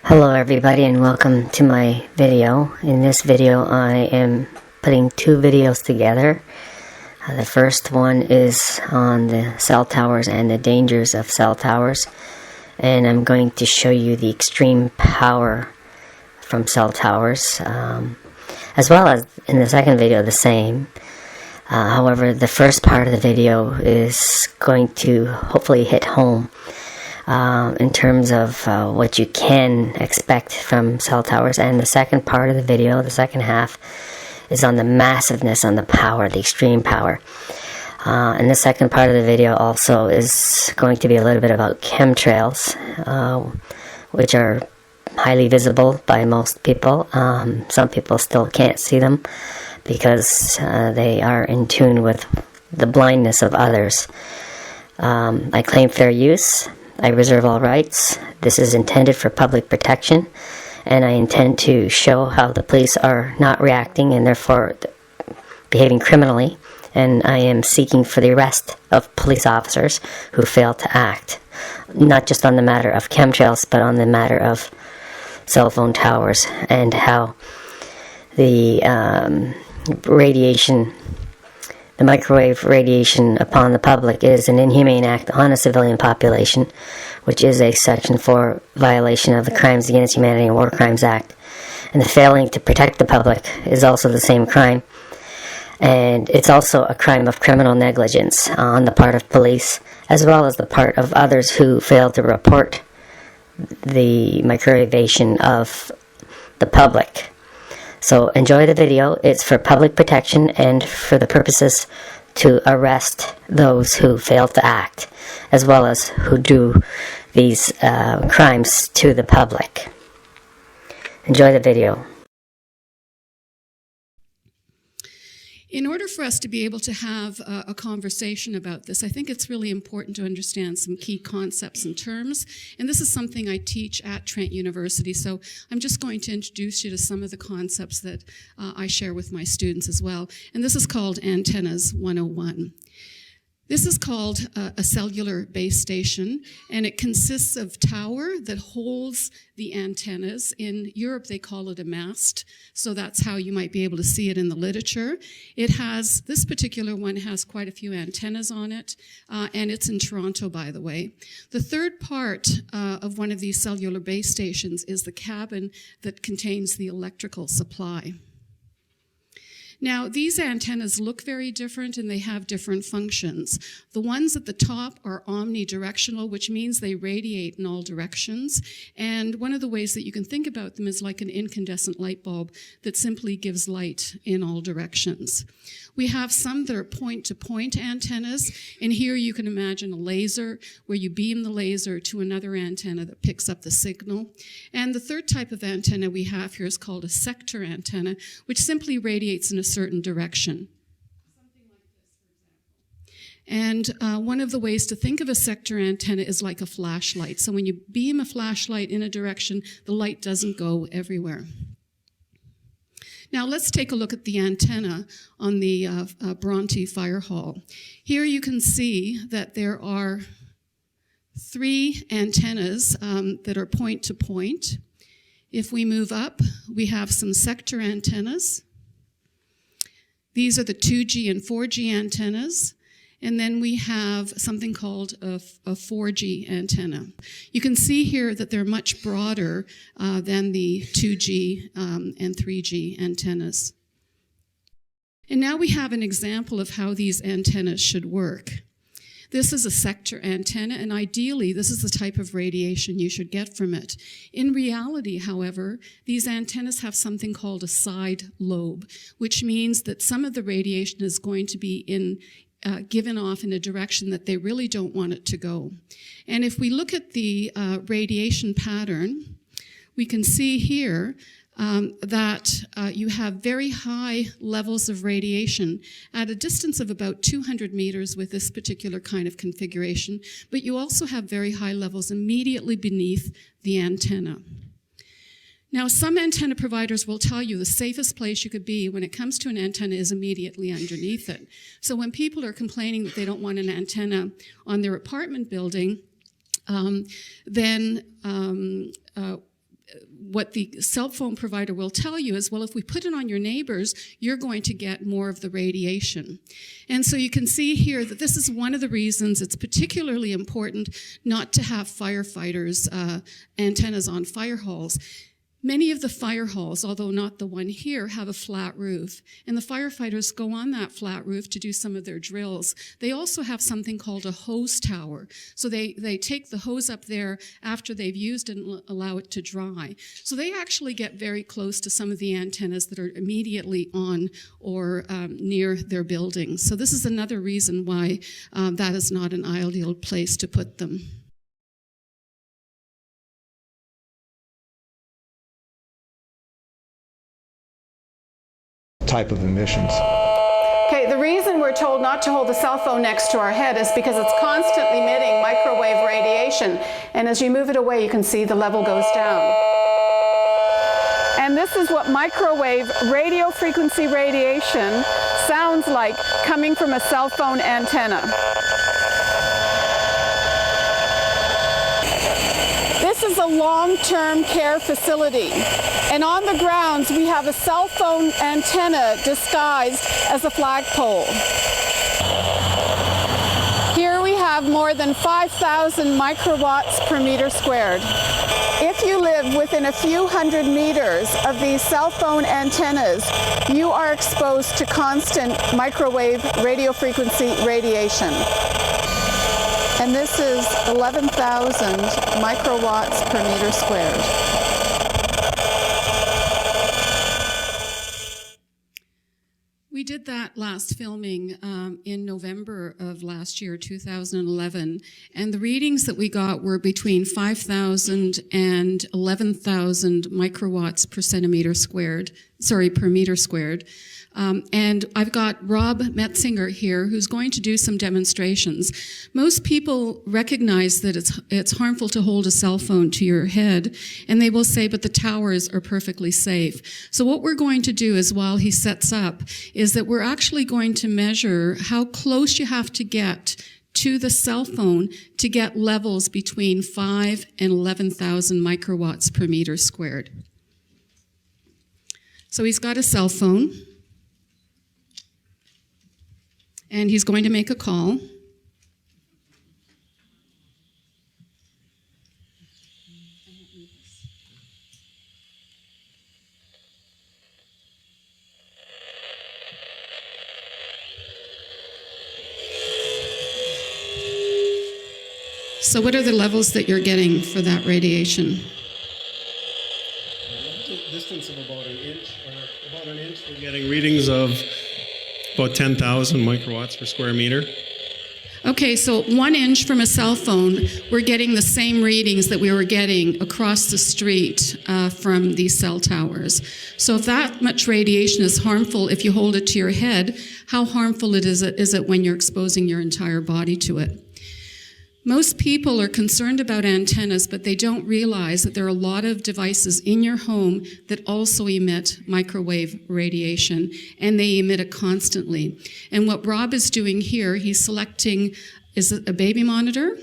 Hello everybody and welcome to my video. In this video I am putting two videos together. The first one is on the cell towers and the dangers of cell towers, and I'm going to show you the extreme power from cell towers, as well as in the second video the same. However, the first part of the video is going to hopefully hit home in terms of what you can expect from cell towers, and the second part of the video, the second half, is on the massiveness, on the power, the extreme power. And the second part of the video also is going to be a little bit about chemtrails, which are highly visible by most people. Some people still can't see them because they are in tune with the blindness of others. I claim fair use. I reserve all rights. This is intended for public protection, and I intend to show how the police are not reacting and therefore behaving criminally, and I am seeking for the arrest of police officers who fail to act, not just on the matter of chemtrails, but on the matter of cell phone towers, and how the the microwave radiation upon the public is an inhumane act on a civilian population, which is a Section 4 violation of the Crimes Against Humanity and War Crimes Act. And the failing to protect the public is also the same crime. And it's also a crime of criminal negligence on the part of police, as well as the part of others who fail to report the microwavation of the public. So enjoy the video. It's for public protection and for the purposes to arrest those who fail to act, as well as who do these crimes to the public. Enjoy the video. In order for us to be able to have a conversation about this, I think it's really important to understand some key concepts and terms. And this is something I teach at Trent University. So I'm just going to introduce you to some of the concepts that I share with my students as well. And this is called Antennas 101. This is called a cellular base station, and it consists of tower that holds the antennas. In Europe, they call it a mast, so that's how you might be able to see it in the literature. This particular one has quite a few antennas on it, and it's in Toronto, by the way. The third part of one of these cellular base stations is the cabin that contains the electrical supply. Now, these antennas look very different and they have different functions. The ones at the top are omnidirectional, which means they radiate in all directions. And one of the ways that you can think about them is like an incandescent light bulb that simply gives light in all directions. We have some that are point-to-point antennas, and here you can imagine a laser where you beam the laser to another antenna that picks up the signal. And the third type of antenna we have here is called a sector antenna, which simply radiates in a certain direction. Something like this, for example. And one of the ways to think of a sector antenna is like a flashlight. So when you beam a flashlight in a direction, the light doesn't go everywhere. Now let's take a look at the antenna on the Bronte Fire Hall. Here you can see that there are three antennas that are point to point. If we move up, we have some sector antennas. These are the 2G and 4G antennas. And then we have something called a 4G antenna. You can see here that they're much broader than the 2G and 3G antennas. And now we have an example of how these antennas should work. This is a sector antenna, and ideally, this is the type of radiation you should get from it. In reality, however, these antennas have something called a side lobe, which means that some of the radiation is going to be given off in a direction that they really don't want it to go. And if we look at the radiation pattern, we can see here that you have very high levels of radiation at a distance of about 200 meters with this particular kind of configuration, but you also have very high levels immediately beneath the antenna. Now, some antenna providers will tell you the safest place you could be when it comes to an antenna is immediately underneath it. So when people are complaining that they don't want an antenna on their apartment building, then what the cell phone provider will tell you is, well, if we put it on your neighbors, you're going to get more of the radiation. And so you can see here that this is one of the reasons it's particularly important not to have firefighters' antennas on fire halls. Many of the fire halls, although not the one here, have a flat roof. And the firefighters go on that flat roof to do some of their drills. They also have something called a hose tower. So they take the hose up there after they've used it and allow it to dry. So they actually get very close to some of the antennas that are immediately on or near their buildings. So this is another reason why that is not an ideal place to put them. Type of emissions. Okay, the reason we're told not to hold the cell phone next to our head is because it's constantly emitting microwave radiation. And as you move it away, you can see the level goes down. And this is what microwave radio frequency radiation sounds like coming from a cell phone antenna. This is a long-term care facility, and on the grounds we have a cell phone antenna disguised as a flagpole. Here we have more than 5,000 microwatts per meter squared. If you live within a few hundred meters of these cell phone antennas, you are exposed to constant microwave radio frequency radiation. And this is 11,000 microwatts per meter squared. We did that last filming in November of last year, 2011, and the readings that we got were between 5,000 and 11,000 microwatts per centimeter squared, per meter squared. And I've got Rob Metzinger here who's going to do some demonstrations. Most people recognize that it's harmful to hold a cell phone to your head, and they will say, but the towers are perfectly safe. So what we're going to do is, while he sets up, is that we're actually going to measure how close you have to get to the cell phone to get levels between 5 and 11,000 microwatts per meter squared. So he's got a cell phone, and he's going to make a call. So what are the levels that you're getting for that radiation? A distance of about an inch, we're getting readings of about 10,000 microwatts per square meter. Okay, so 1 inch from a cell phone, we're getting the same readings that we were getting across the street from these cell towers. So if that much radiation is harmful if you hold it to your head, how harmful is it when you're exposing your entire body to it? Most people are concerned about antennas, but they don't realize that there are a lot of devices in your home that also emit microwave radiation, and they emit it constantly. And what Rob is doing here, he's selecting, is it a baby monitor?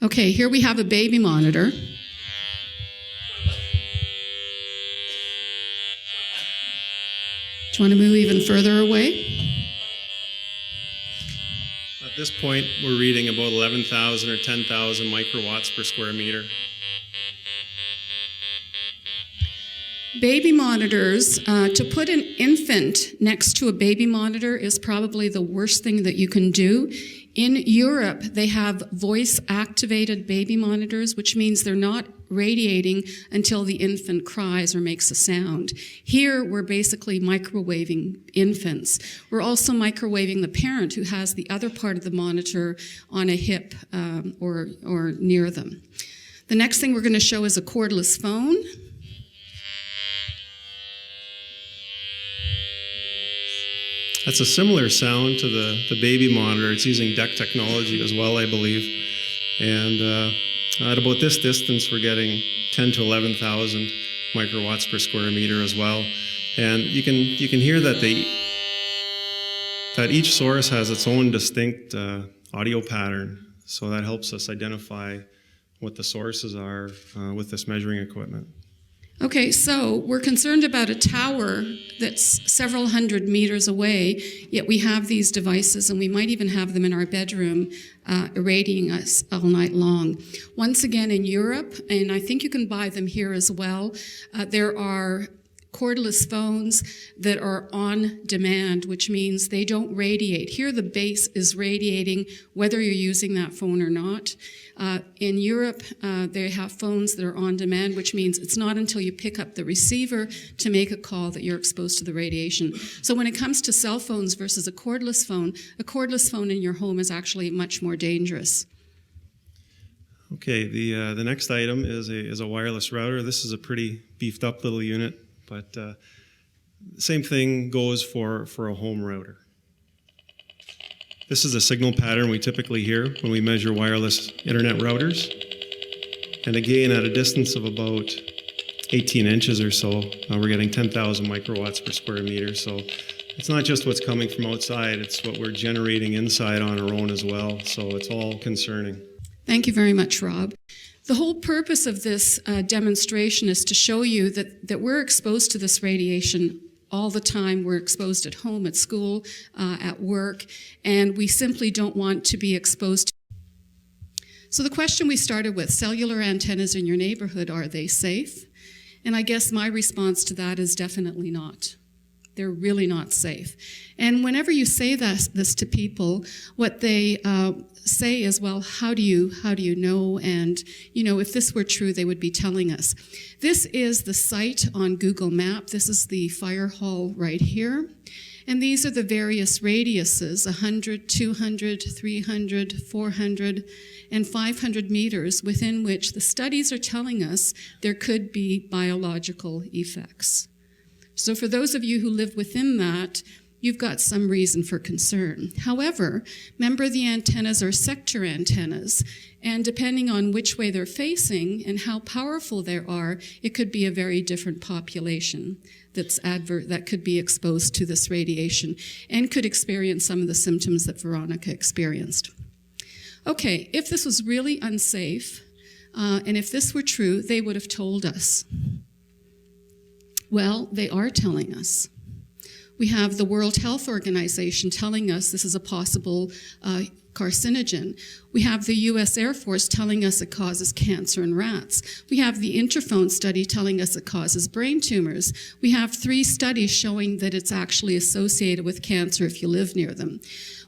Okay, here we have a baby monitor. Do you want to move even further away? At this point, we're reading about 11,000 or 10,000 microwatts per square meter. Baby monitors, to put an infant next to a baby monitor is probably the worst thing that you can do. In Europe, they have voice-activated baby monitors, which means they're not radiating until the infant cries or makes a sound. Here, we're basically microwaving infants. We're also microwaving the parent who has the other part of the monitor on a hip or near them. The next thing we're going to show is a cordless phone. That's a similar sound to the baby monitor. It's using DEC technology as well, I believe. And at about this distance, we're getting 10 to 11,000 microwatts per square meter as well. And you can hear that that each source has its own distinct audio pattern. So that helps us identify what the sources are with this measuring equipment. Okay, so we're concerned about a tower that's several hundred meters away, yet we have these devices, and we might even have them in our bedroom irradiating us all night long. Once again, in Europe, and I think you can buy them here as well, there are cordless phones that are on demand, which means they don't radiate. Here the base is radiating whether you're using that phone or not. In Europe, they have phones that are on demand, which means it's not until you pick up the receiver to make a call that you're exposed to the radiation. So when it comes to cell phones versus a cordless phone in your home is actually much more dangerous. Okay, the next item is a wireless router. This is a pretty beefed up little unit, but same thing goes for a home router. This is a signal pattern we typically hear when we measure wireless internet routers. And again, at a distance of about 18 inches or so, we're getting 10,000 microwatts per square meter. So it's not just what's coming from outside, it's what we're generating inside on our own as well. So it's all concerning. Thank you very much, Rob. The whole purpose of this demonstration is to show you that we're exposed to this radiation all the time. We're exposed at home, at school, at work, and we simply don't want to be exposed to. So the question we started with, cellular antennas in your neighborhood, are they safe? And I guess my response to that is definitely not. They're really not safe. And whenever you say this to people, what they say is, well, how do you know? And, if this were true, they would be telling us. This is the site on Google Maps. This is the fire hall right here. And these are the various radiuses, 100, 200, 300, 400, and 500 meters within which the studies are telling us there could be biological effects. So for those of you who live within that, you've got some reason for concern. However, remember the antennas are sector antennas, and depending on which way they're facing and how powerful they are, it could be a very different population that could be exposed to this radiation and could experience some of the symptoms that Veronica experienced. Okay, if this was really unsafe, and if this were true, they would have told us. Well, they are telling us. We have the World Health Organization telling us this is a possible carcinogen. We have the U.S. Air Force telling us it causes cancer in rats. We have the Interphone study telling us it causes brain tumors. We have 3 studies showing that it's actually associated with cancer if you live near them.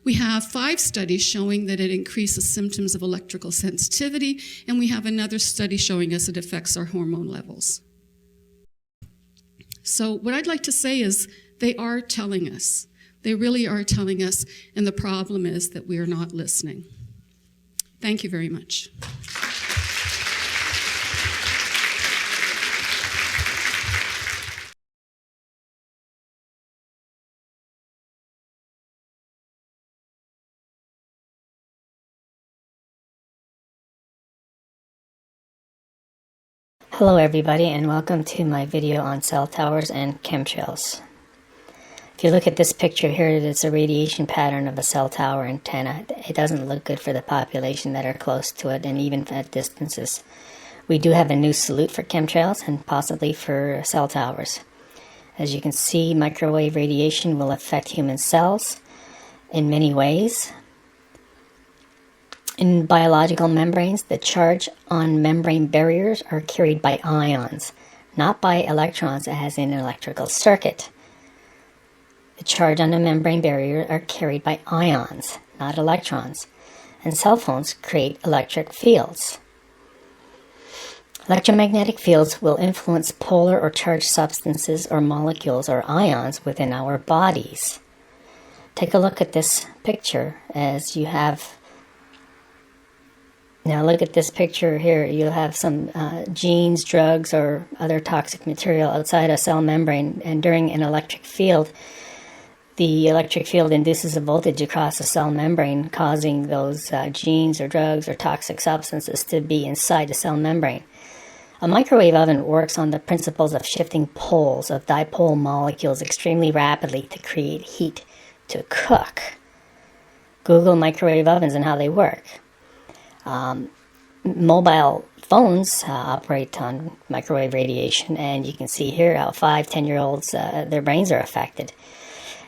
We have 5 studies showing that it increases symptoms of electrical sensitivity, and we have another study showing us it affects our hormone levels. So what I'd like to say is they are telling us. They really are telling us, and the problem is that we are not listening. Thank you very much. Hello everybody, and welcome to my video on cell towers and chemtrails. If you look at this picture here, it's a radiation pattern of a cell tower antenna. It doesn't look good for the population that are close to it, and even at distances. We do have a new salute for chemtrails and possibly for cell towers. As you can see, microwave radiation will affect human cells in many ways. In biological membranes, the charge on membrane barriers are carried by ions, not by electrons as in an electrical circuit. The charge on the membrane barrier are carried by ions, not electrons, and cell phones create electric fields. Electromagnetic fields will influence polar or charged substances or molecules or ions within our bodies. Take a look at this picture as you have. Now look at this picture here. You'll have some genes, drugs, or other toxic material outside a cell membrane, and during an electric field, the electric field induces a voltage across the cell membrane, causing those genes or drugs or toxic substances to be inside the cell membrane. A microwave oven works on the principles of shifting poles of dipole molecules extremely rapidly to create heat to cook. Google microwave ovens and how they work. mobile phones operate on microwave radiation, and you can see here how 5-10-year-olds, their brains are affected.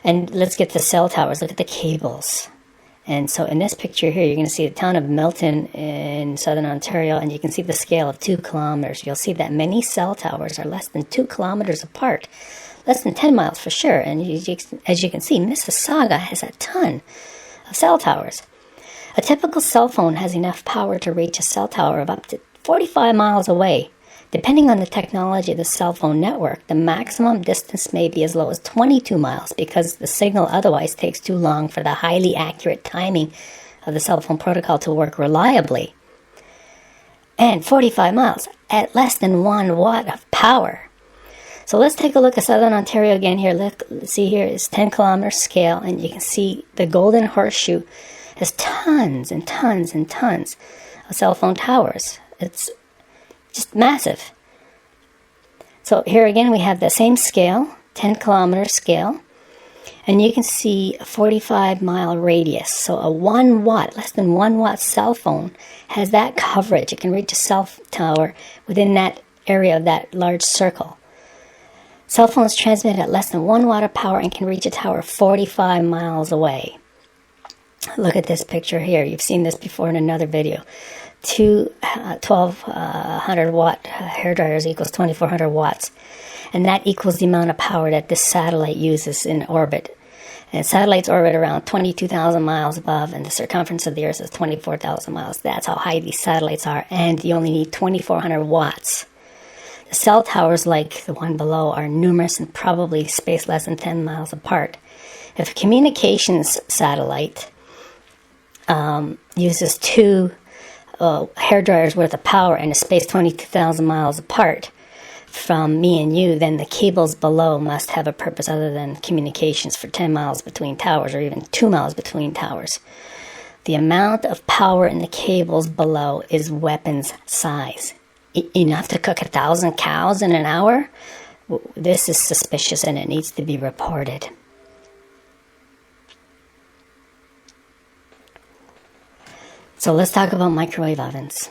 And let's get the cell towers. Look at the cables. And so in this picture here, you're going to see the town of Milton in southern Ontario, and you can see the scale of 2 kilometers. You'll see that many cell towers are less than 2 kilometers apart, less than 10 miles for sure. And as you can see, Mississauga has a ton of cell towers. A typical cell phone has enough power to reach a cell tower of up to 45 miles away. Depending on the technology of the cell phone network, the maximum distance may be as low as 22 miles because the signal otherwise takes too long for the highly accurate timing of the cell phone protocol to work reliably. And 45 miles at less than 1 watt of power. So let's take a look at southern Ontario again here. Look, see here is 10 kilometer scale, and you can see the Golden Horseshoe has tons and tons and tons of cell phone towers. It's just massive. So here again we have the same scale, 10 kilometer scale, and you can see a 45 mile radius. So a 1 watt, less than 1 watt cell phone has that coverage. It can reach a cell tower within that area of that large circle. Cell phones transmit at less than 1 watt of power and can reach a tower 45 miles away. Look at this picture here. You've seen this before in another video. Two 1200 watt hair dryers equals 2400 watts, and that equals the amount of power that this satellite uses in orbit. And satellites orbit around 22,000 miles above, and the circumference of the Earth is 24,000 miles. That's how high these satellites are, and you only need 2400 watts. The cell towers, like the one below, are numerous and probably spaced less than 10 miles apart. If a communications satellite uses 2 hair dryers worth of power and is spaced 22,000 miles apart from me and you, then the cables below must have a purpose other than communications for 10 miles between towers or even 2 miles between towers. The amount of power in the cables below is weapons size. Enough to cook 1,000 cows in an hour? This is suspicious and it needs to be reported. So let's talk about microwave ovens.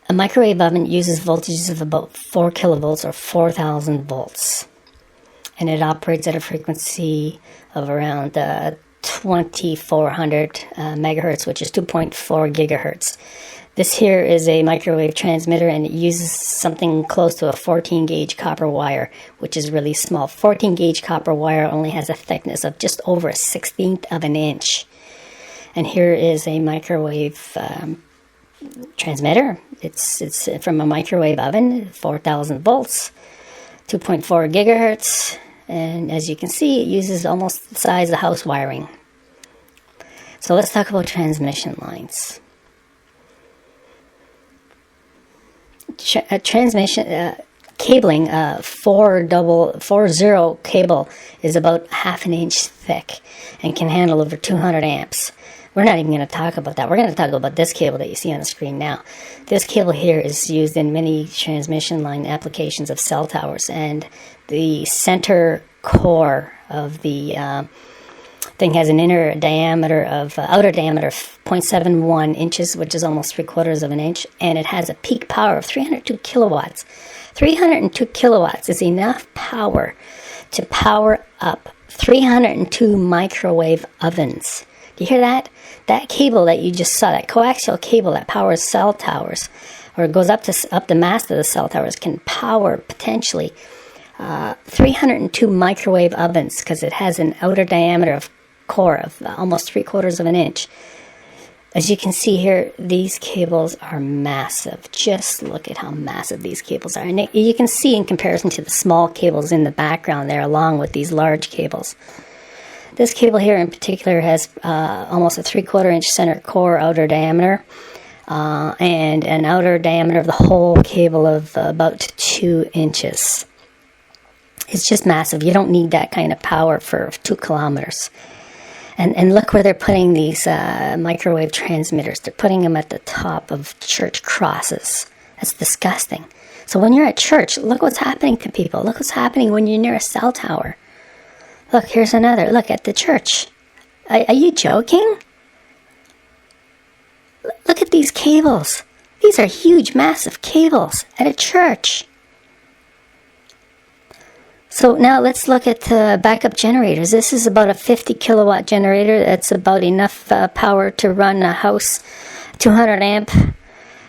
A microwave oven uses voltages of about 4 kilovolts or 4,000 volts. And it operates at a frequency of around 2,400 megahertz, which is 2.4 gigahertz. This here is a microwave transmitter, and it uses something close to a 14-gauge copper wire, which is really small. 14-gauge copper wire only has a thickness of just over 1/16 of an inch. And here is a microwave transmitter. It's from a microwave oven, 4,000 volts, 2.4 gigahertz, and as you can see, it uses almost the size of house wiring. So let's talk about transmission lines. Transmission cabling, 4-0 cable is about half an inch thick and can handle over 200 amps. We're not even going to talk about that. We're going to talk about this cable that you see on the screen now. This cable here is used in many transmission line applications of cell towers, and the center core of the thing has an outer diameter of 0.71 inches, which is almost 3/4 of an inch, and it has a peak power of 302 kilowatts. 302 kilowatts is enough power to power up 302 microwave ovens. Do you hear that? That cable that you just saw, that coaxial cable that powers cell towers, or goes up the mast of the cell towers, can power potentially 302 microwave ovens, because it has an outer diameter of core of almost 3/4 of an inch. As you can see here, these cables are massive. Just look at how massive these cables are. And you can see in comparison to the small cables in the background there, along with these large cables. This cable here in particular has almost a 3/4 inch center core outer diameter, and an outer diameter of the whole cable of about 2 inches. It's just massive. You don't need that kind of power for 2 kilometers. And look where they're putting these microwave transmitters. They're putting them at the top of church crosses. That's disgusting. So when you're at church, look what's happening to people. Look what's happening when you're near a cell tower. Look, here's another. Look at the church. Are you joking? Look at these cables. These are huge, massive cables at a church. So now let's look at backup generators. This is about a 50 kilowatt generator. That's about enough power to run a house, 200 amp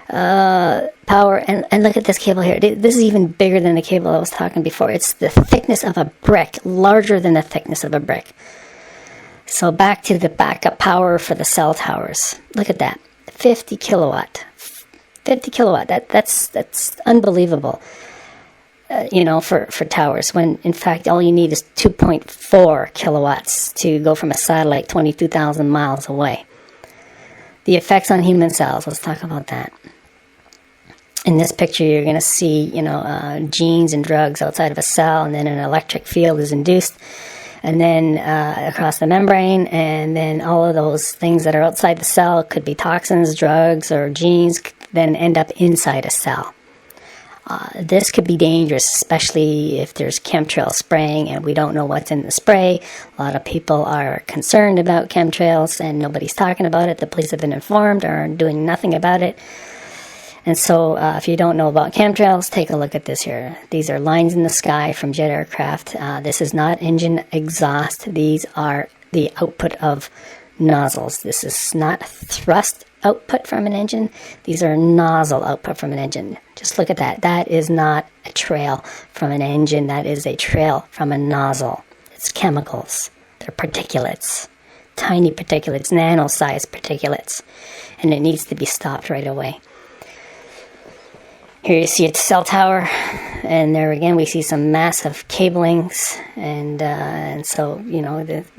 power. And look at this cable here. This is even bigger than the cable I was talking before. It's the thickness of a brick, larger than the thickness of a brick. So back to the backup power for the cell towers. Look at that, 50 kilowatt. 50 kilowatt. That's unbelievable. For towers, when in fact all you need is 2.4 kilowatts to go from a satellite 22,000 miles away. The effects on human cells, let's talk about that. In this picture, you're going to see, genes and drugs outside of a cell, and then an electric field is induced, and then across the membrane, and then all of those things that are outside the cell, could be toxins, drugs, or genes, then end up inside a cell. This could be dangerous, especially if there's chemtrail spraying and we don't know what's in the spray. A lot of people are concerned about chemtrails and nobody's talking about it. The police have been informed or are doing nothing about it. And so if you don't know about chemtrails, take a look at this here. These are lines in the sky from jet aircraft. This is not engine exhaust. These are the output of nozzles. This is not thrust output from an engine. These are nozzle output from an engine. Just look at that. That is not a trail from an engine. That is a trail from a nozzle. It's chemicals. They're particulates. Tiny particulates, nano-sized particulates. And it needs to be stopped right away. Here you see a cell tower, and there again we see some massive cablings, and so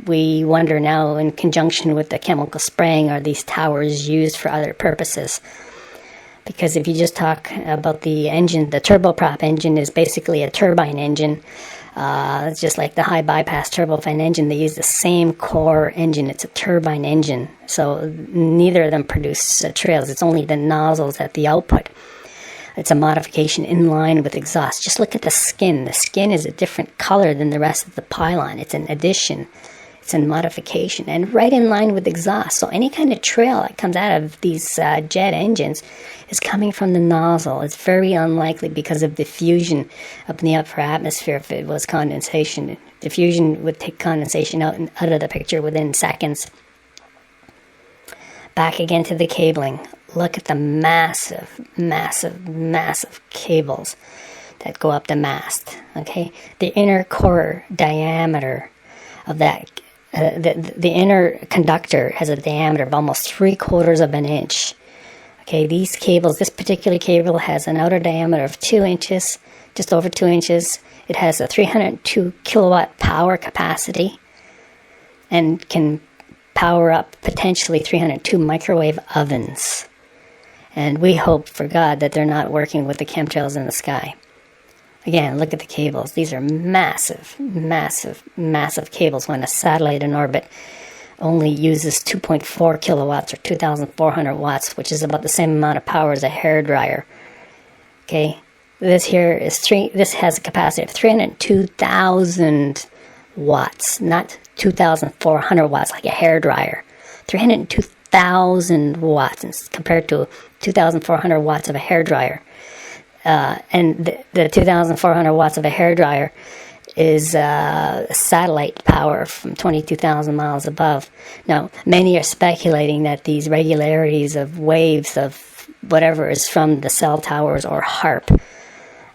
we wonder now, in conjunction with the chemical spraying, are these towers used for other purposes? Because if you just talk about the engine, the turboprop engine is basically a turbine engine. It's just like the high bypass turbofan engine. They use the same core engine. It's a turbine engine, so neither of them produce trails. It's only the nozzles at the output. It's a modification in line with exhaust. Just look at the skin. The skin is a different color than the rest of the pylon. It's an addition. It's a modification. And right in line with exhaust. So any kind of trail that comes out of these jet engines is coming from the nozzle. It's very unlikely because of diffusion up in the upper atmosphere. If it was condensation, diffusion would take condensation out of the picture within seconds. Back again to the cabling. Look at the massive, massive, massive cables that go up the mast. Okay, the inner core diameter of that, the inner conductor has a diameter of almost 3/4 of an inch. Okay, these cables, this particular cable has an outer diameter of 2 inches, just over 2 inches. It has a 302 kilowatt power capacity and can power up potentially 302 microwave ovens. And we hope for God that they're not working with the chemtrails in the sky. Again, look at the cables. These are massive, massive, massive cables when a satellite in orbit only uses 2.4 kilowatts or 2,400 watts, which is about the same amount of power as a hairdryer. Okay, this has a capacity of 302,000 watts, not 2,400 watts like a hairdryer. 302,000 watts compared to 2,400 watts of a hairdryer. And the 2,400 watts of a hairdryer is satellite power from 22,000 miles above. Now, many are speculating that these regularities of waves of whatever is from the cell towers or HARP.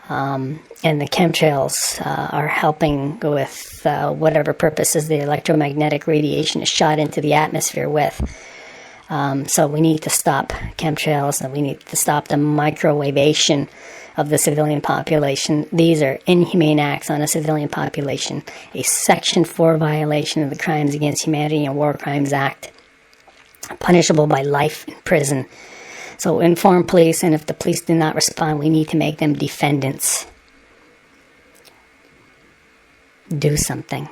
And the chemtrails are helping with whatever purposes the electromagnetic radiation is shot into the atmosphere with. So we need to stop chemtrails, and we need to stop the microwavation of the civilian population. These are inhumane acts on a civilian population, a Section 4 violation of the Crimes Against Humanity and War Crimes Act, punishable by life in prison. So inform police, and if the police do not respond, we need to make them defendants. Do something.